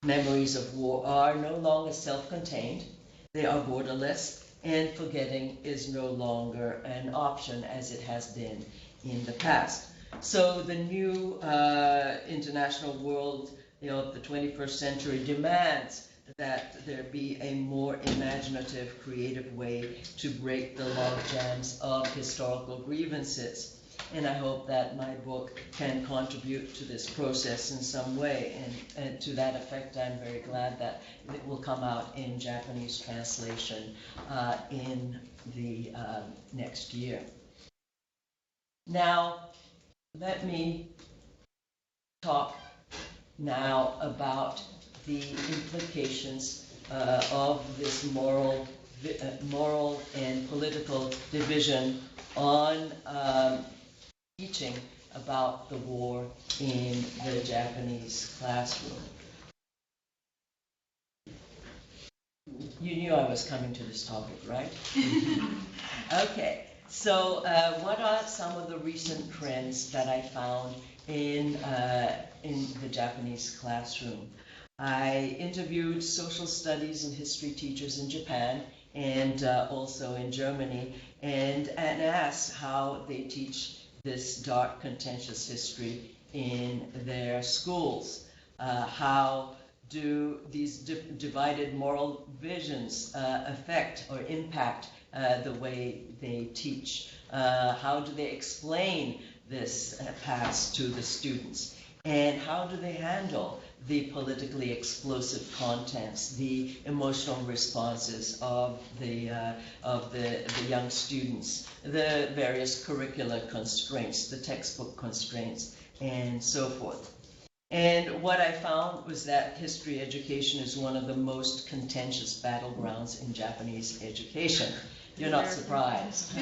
memories of war are no longer self-contained. They are borderless, and forgetting is no longer an option as it has been in the past. So the new international world of the 21st century demands that there be a more imaginative, creative way to break the logjams of historical grievances. And I hope that my book can contribute to this process in some way. And to that effect, I'm very glad that it will come out in Japanese translation in the next year. Now, let me talk now about the implications of this moral and political division on teaching about the war in the Japanese classroom. You knew I was coming to this topic, right? Okay, so what are some of the recent trends that I found in the Japanese classroom? I interviewed social studies and history teachers in Japan and also in Germany, and asked how they teach this dark, contentious history in their schools. How do these divided moral visions affect or impact the way they teach? How do they explain this past to the students? And how do they handle the politically explosive contents, the emotional responses of the young students, the various curricular constraints, the textbook constraints, and so forth? And what I found was that history education is one of the most contentious battlegrounds in Japanese education. You're not surprised.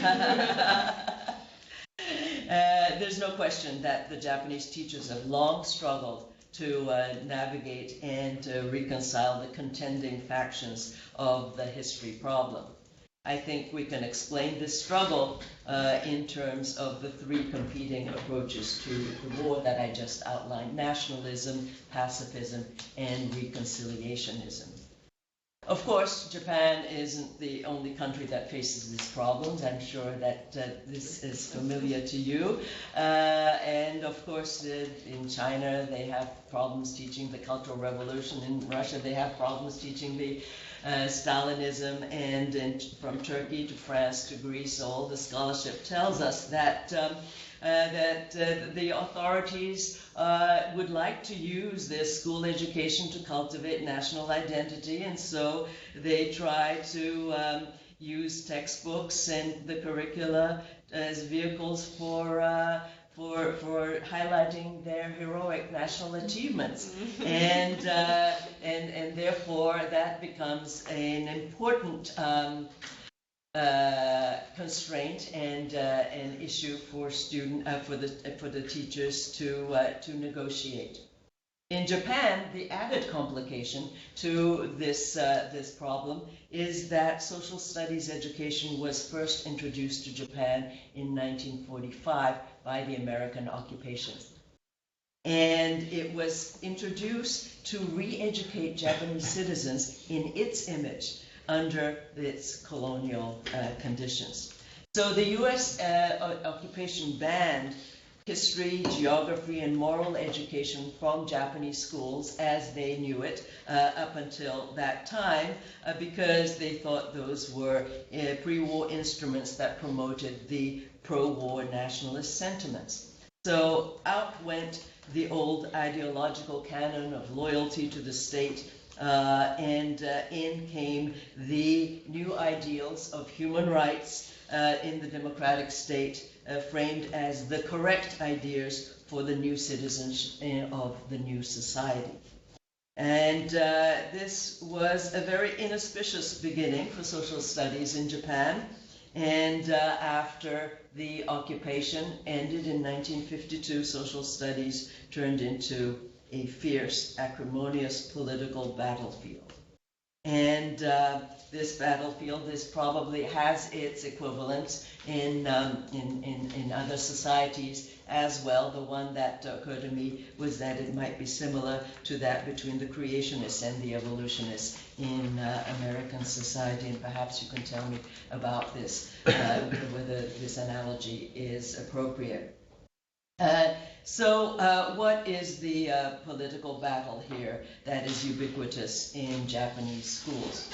There's no question that the Japanese teachers have long struggled to navigate and reconcile the contending factions of the history problem. I think we can explain this struggle in terms of the three competing approaches to the war that I just outlined: nationalism, pacifism, and reconciliationism. Of course, Japan isn't the only country that faces these problems. I'm sure that this is familiar to you. And of course, in China, they have problems teaching the Cultural Revolution. In Russia, they have problems teaching the Stalinism. And from Turkey to France to Greece, all the scholarship tells us that the authorities would like to use their school education to cultivate national identity, and so they try to use textbooks and the curricula as vehicles for highlighting their heroic national achievements, and therefore that becomes an important constraint and an issue for the teachers to negotiate. In Japan, the added complication to this problem is that social studies education was first introduced to Japan in 1945 by the American occupation. And it was introduced to re-educate Japanese citizens in its image under its colonial conditions. So the U.S. occupation banned history, geography, and moral education from Japanese schools as they knew it up until that time because they thought those were pre-war instruments that promoted the pro-war nationalist sentiments. So out went the old ideological canon of loyalty to the state, and in came the new ideals of human rights in the democratic state, framed as the correct ideas for the new citizens of the new society. And this was a very inauspicious beginning for social studies in Japan. And after the occupation ended in 1952, social studies turned into a fierce, acrimonious political battlefield. And this battlefield probably has its equivalents in other societies as well. The one that occurred to me was that it might be similar to that between the creationists and the evolutionists in American society, and perhaps you can tell me about this, whether this analogy is appropriate. So what is the political battle here that is ubiquitous in Japanese schools?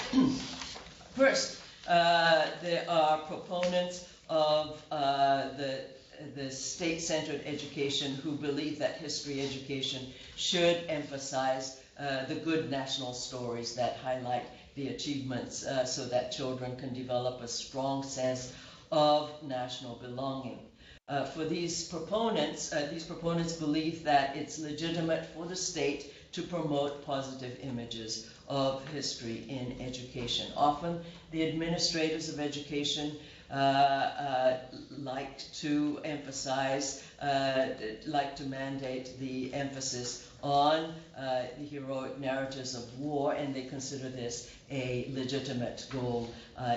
First, there are proponents of the state-centered education who believe that history education should emphasize the good national stories that highlight the achievements so that children can develop a strong sense of national belonging. For these proponents believe that it's legitimate for the state to promote positive images of history in education. Often the administrators of education like to emphasize, like to mandate the emphasis on the heroic narratives of war, and they consider this a legitimate goal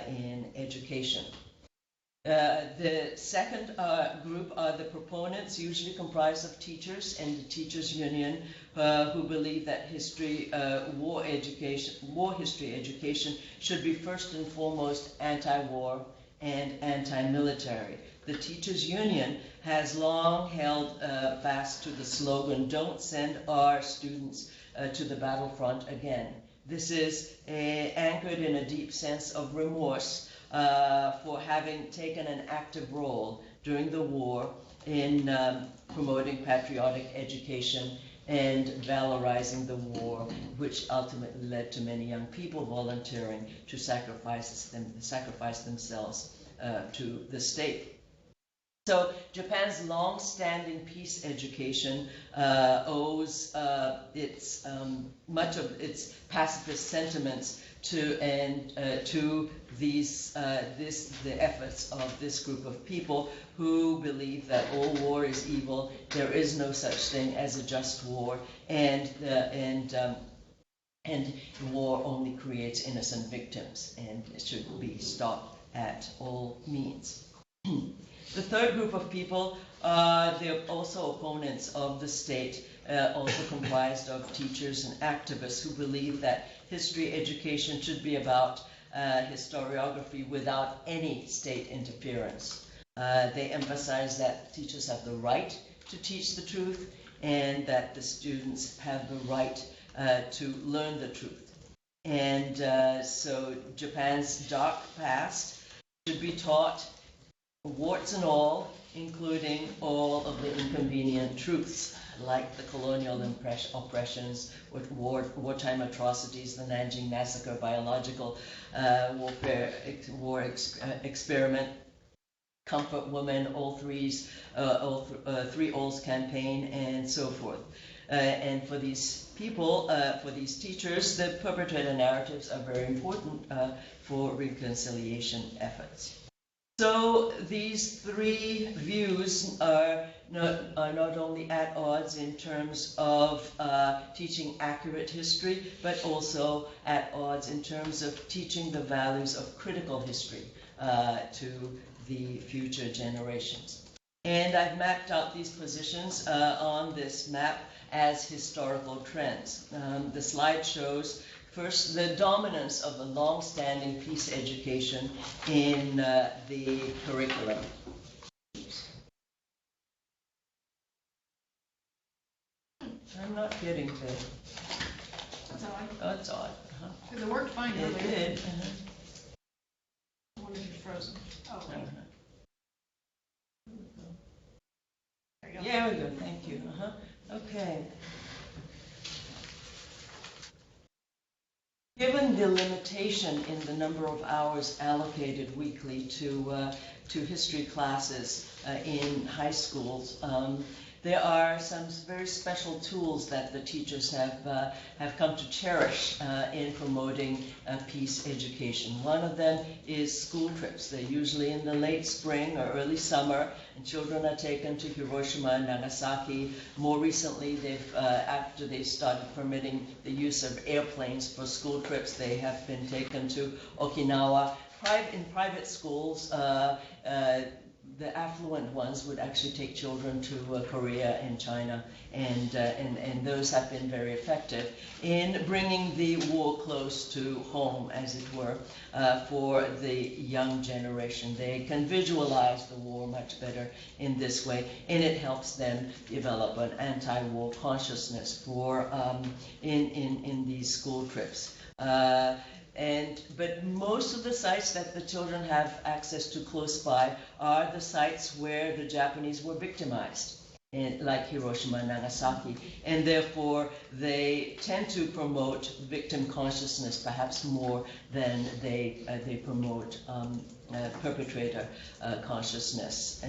in education. The second group are the proponents, usually comprised of teachers and the teachers' union, who believe that war history education should be first and foremost anti-war and anti-military. The teachers' union has long held fast to the slogan, "Don't send our students to the battlefront again." This is anchored in a deep sense of remorse for having taken an active role during the war in promoting patriotic education and valorizing the war, which ultimately led to many young people volunteering to sacrifice themselves to the state. So Japan's long-standing peace education owes much of its pacifist sentiments to the efforts of this group of people who believe that all war is evil, there is no such thing as a just war, and war only creates innocent victims, and it should be stopped at all means. The third group of people, they're also opponents of the state, also comprised of teachers and activists who believe that history education should be about historiography without any state interference. They emphasize that teachers have the right to teach the truth and that the students have the right to learn the truth. And so Japan's dark past should be taught, warts and all, including all of the inconvenient truths, like the colonial oppressions, wartime atrocities, the Nanjing Massacre, biological war experiment, Comfort Woman, all three Alls campaign, and so forth. And for these people, for these teachers, the perpetrator narratives are very important for reconciliation efforts. So these three views are not only at odds in terms of teaching accurate history, but also at odds in terms of teaching the values of critical history to the future generations. And I've mapped out these positions on this map as historical trends. The slide shows first, the dominance of the long-standing peace education in the curriculum. I'm not getting to it. That's odd. Oh, it's odd. Because it worked fine earlier. It did. I wonder if it's frozen. Oh, wait. There you go. Yeah, we go. Thank you. Okay. Given the limitation in the number of hours allocated weekly to history classes in high schools, there are some very special tools that the teachers have come to cherish in promoting peace education. One of them is school trips. They're usually in the late spring or early summer, and children are taken to Hiroshima and Nagasaki. More recently, after they started permitting the use of airplanes for school trips, they have been taken to Okinawa. In private schools, the affluent ones would actually take children to Korea and China, and those have been very effective in bringing the war close to home, as it were, for the young generation. They can visualize the war much better in this way, and it helps them develop an anti-war consciousness for in these school trips. But most of the sites that the children have access to close by are the sites where the Japanese were victimized, like Hiroshima and Nagasaki, and therefore they tend to promote victim consciousness perhaps more than they promote perpetrator consciousness,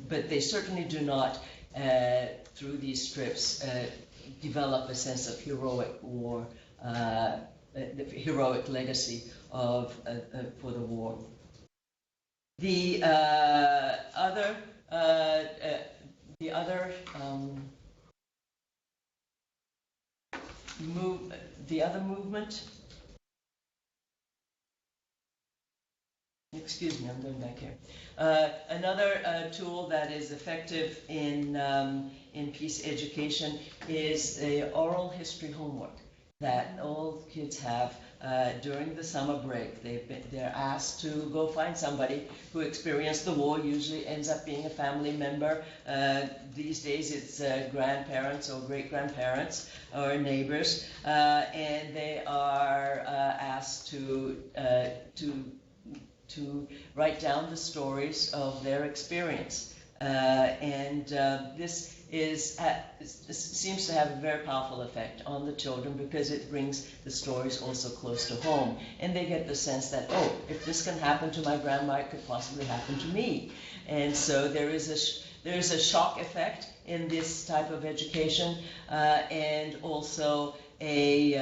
but they certainly do not through these strips develop a sense of heroic war, the heroic legacy of for the war. The other movement. Excuse me, I'm going back here. Another tool that is effective in peace education is the oral history homework that all kids have during the summer break. They're asked to go find somebody who experienced the war. Usually ends up being a family member. These days it's grandparents or great-grandparents or neighbors, and they are asked to write down the stories of their experience. This seems to have a very powerful effect on the children because it brings the stories also close to home. And they get the sense that, oh, if this can happen to my grandma, it could possibly happen to me. And so there is a shock effect in this type of education, and also a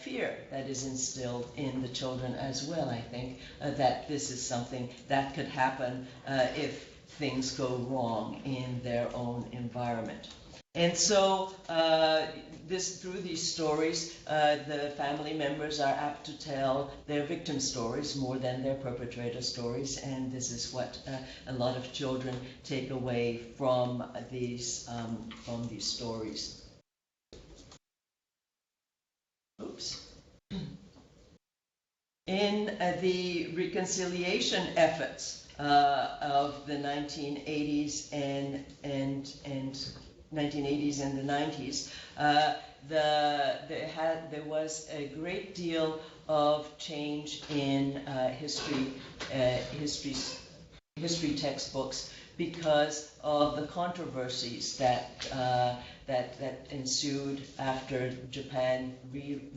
fear that is instilled in the children as well, I think, that this is something that could happen if things go wrong in their own environment. And so through these stories, the family members are apt to tell their victim stories more than their perpetrator stories, and this is what a lot of children take away from these stories. Oops. In the reconciliation efforts of the 1980s and 1980s and the 90s, there was a great deal of change in history textbooks because of the controversies that ensued after Japan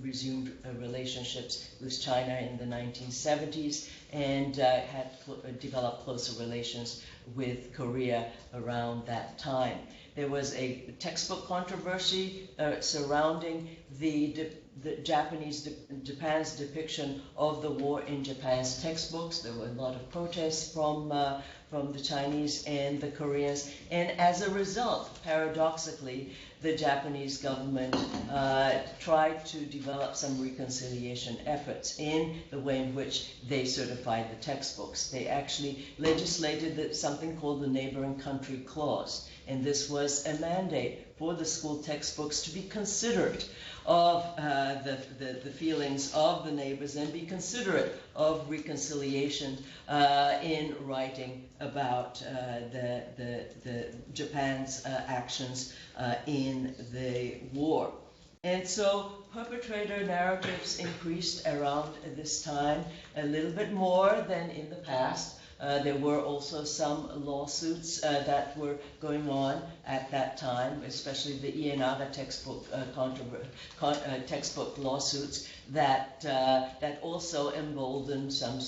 resumed relationships with China in the 1970s and had developed closer relations with Korea around that time. There was a textbook controversy surrounding Japan's depiction of the war in Japan's textbooks. There were a lot of protests from the Chinese and the Koreans, and as a result, paradoxically, the Japanese government tried to develop some reconciliation efforts in the way in which they certified the textbooks. They actually legislated something called the Neighboring Country Clause, and this was a mandate for the school textbooks to be considerate of the feelings of the neighbors and be considerate of reconciliation in writing about the Japan's actions in the war. And so perpetrator narratives increased around this time a little bit more than in the past. There were also some lawsuits that were going on at that time, especially the Ienaga textbook textbook lawsuits that also emboldened some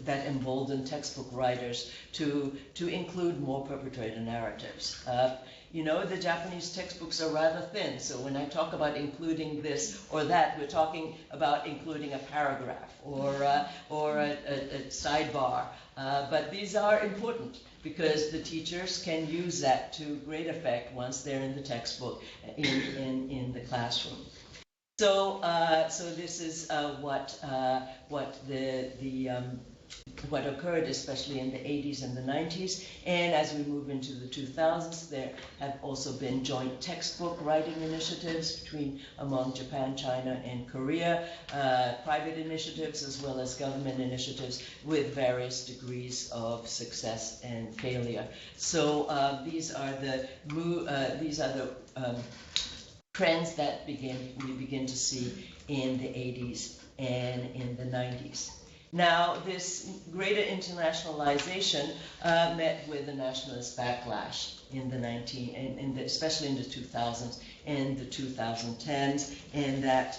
that emboldened textbook writers to include more perpetrator narratives. You know, the Japanese textbooks are rather thin, so when I talk about including this or that, we're talking about including a paragraph or a sidebar. But these are important because the teachers can use that to great effect once they're in the textbook in the classroom. So this is what occurred, especially in the 80s and the 90s. And as we move into the 2000s, there have also been joint textbook writing initiatives among Japan, China, and Korea, private initiatives as well as government initiatives with various degrees of success and failure. So these are the trends that we begin to see in the 80s and in the 90s. Now, this greater internationalization met with a nationalist backlash in the especially in the 2000s and the 2010s, and that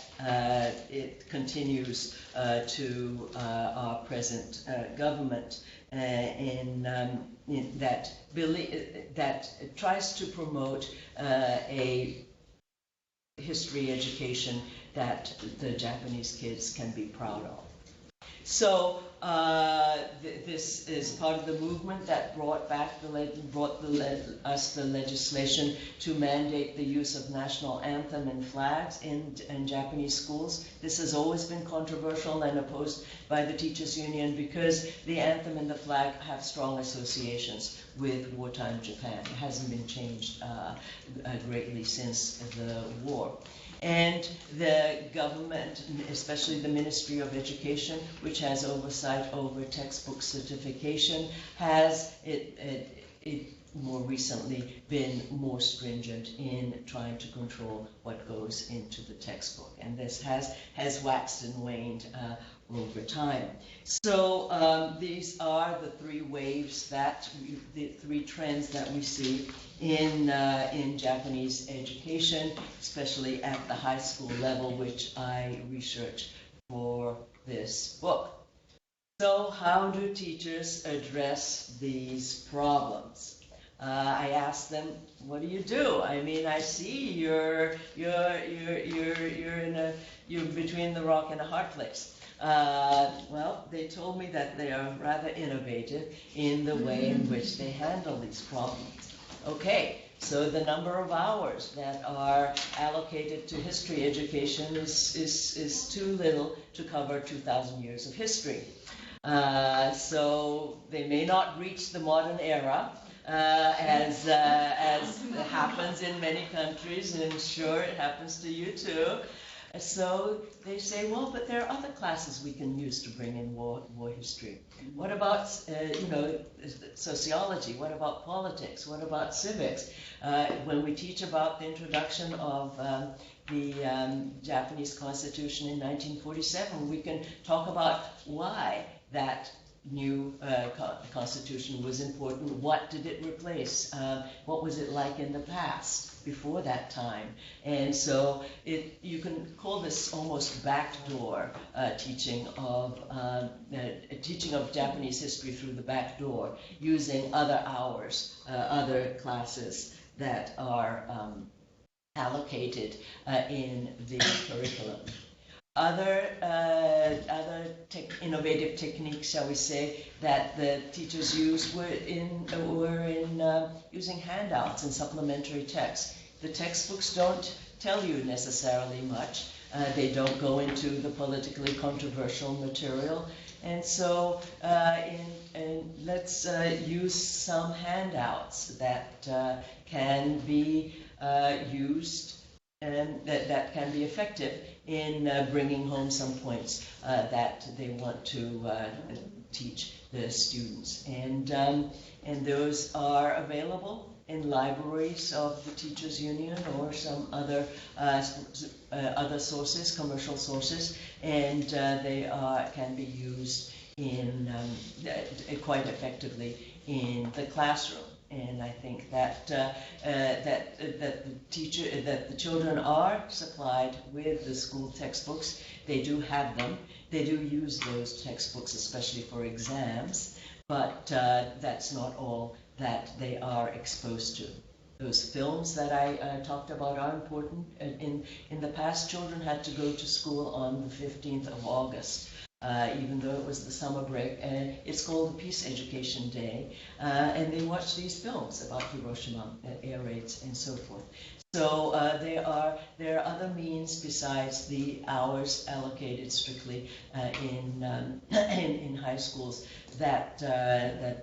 it continues to our present government that tries to promote a history education that the Japanese kids can be proud of. So this is part of the movement that brought us the legislation to mandate the use of national anthem and flags in Japanese schools. This has always been controversial and opposed by the teachers' union because the anthem and the flag have strong associations with wartime Japan. It hasn't been changed greatly since the war. And the government, especially the Ministry of Education, which has oversight over textbook certification, has more recently been more stringent in trying to control what goes into the textbook. And this has waxed and waned over time. So these are the three waves the three trends that we see in Japanese education, especially at the high school level, which I researched for this book. So how do teachers address these problems? I asked them, what do you do? I mean, I see you're between the rock and a hard place. Well, they told me that they are rather innovative in the way in which they handle these problems. Okay, so the number of hours that are allocated to history education is too little to cover 2,000 years of history. So they may not reach the modern era, as happens in many countries, and sure, it happens to you too. So they say, well, but there are other classes we can use to bring in war history. What about, sociology? What about politics? What about civics? When we teach about the introduction of the Japanese Constitution in 1947, we can talk about why that new constitution was important. What did it replace? What was it like in the past before that time? And so you can call this almost backdoor teaching of Japanese history through the back door, using other hours, other classes that are allocated in the curriculum. Other innovative techniques, shall we say, that the teachers used were in using handouts and supplementary text. The textbooks don't tell you necessarily much. They don't go into the politically controversial material. And so let's use some handouts that can be used and that can be effective in bringing home some points that they want to teach the students. And those are available in libraries of the Teachers Union or some other sources, commercial sources, and they can be used in quite effectively in the classroom. And I think that that the children are supplied with the school textbooks. They do have them. They do use those textbooks, especially for exams. But that's not all that they are exposed to. Those films that I talked about are important. In the past, children had to go to school on the 15th of August. Even though it was the summer break, and it's called the Peace Education Day, and they watch these films about Hiroshima, air raids, and so forth. So there are other means besides the hours allocated strictly in high schools that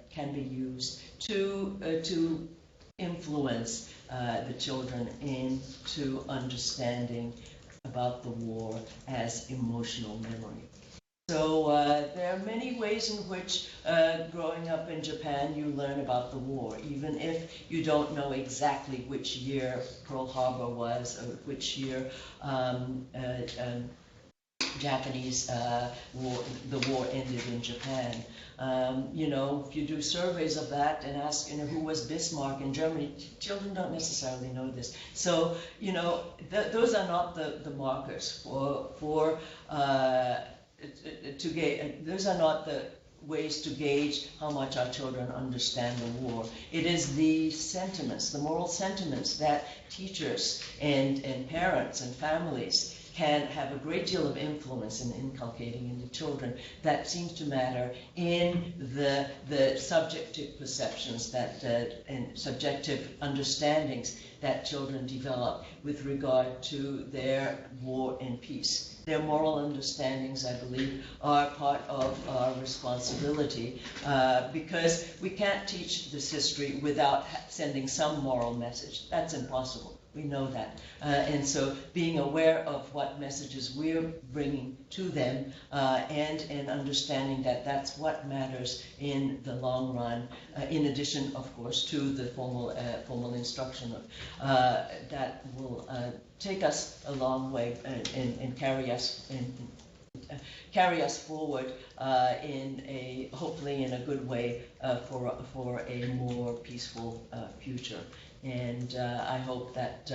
can be used to influence the children into understanding about the war as emotional memory. So there are many ways in which growing up in Japan you learn about the war, even if you don't know exactly which year Pearl Harbor was or which year Japanese the war ended in Japan. You know, if you do surveys of that and ask, you know, who was Bismarck in Germany, children don't necessarily know this. So, you know, those are not the markers for to gauge. Those are not the ways to gauge how much our children understand the war. It is the sentiments, the moral sentiments that teachers and parents and families can have a great deal of influence in inculcating into children that seems to matter in the subjective perceptions that and subjective understandings that children develop with regard to their war and peace. Their moral understandings, I believe, are part of our responsibility because we can't teach this history without sending some moral message. That's impossible. We know that. And so being aware of what messages we're bringing to them and understanding that that's what matters in the long run, in addition, of course, to the formal instruction that will take us a long way and carry us forward hopefully in a good way for a more peaceful future. And I hope that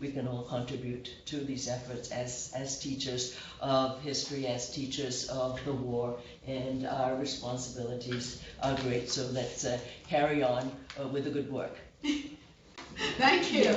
we can all contribute to these efforts as teachers of history, as teachers of the war, and our responsibilities are great. So let's carry on with the good work. Thank you.